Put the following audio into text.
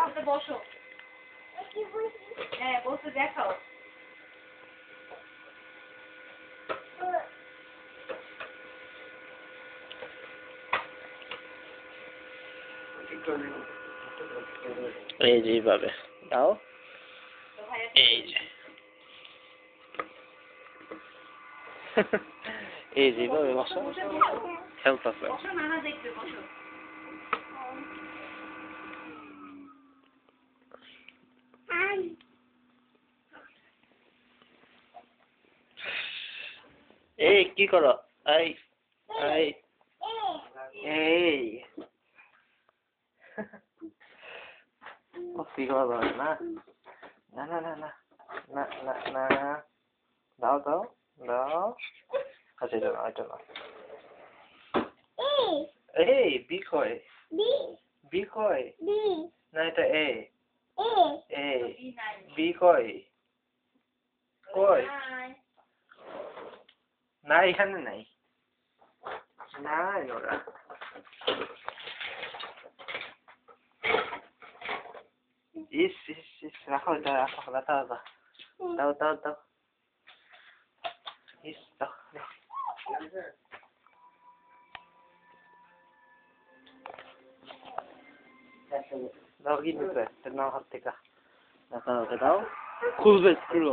আপনি বসো। হ্যাঁ বসে দেখাও। এই যে এইভাবে দাও, এই যে এই যে এইভাবে বসো, খেলতেছে। বসো নানা দেখবে বসো। এই কি করো? এই এই এই কি করো না? না না না না না না না দাও দাও দাও। আচ্ছা এটা না, এটা না। এই বি কয়? বি কয়? না এটা এ। এ বি কয়? কয়? না এখানে নাই। নাই ওরা। ইস ইস ইস রাখো এটা রাখো, দাও দাও দাও দাও দাও। ইস দাও দাও। দাও কি দিতে? নাও হাত থেকে। দাও দাও খুলবে স্ক্রু।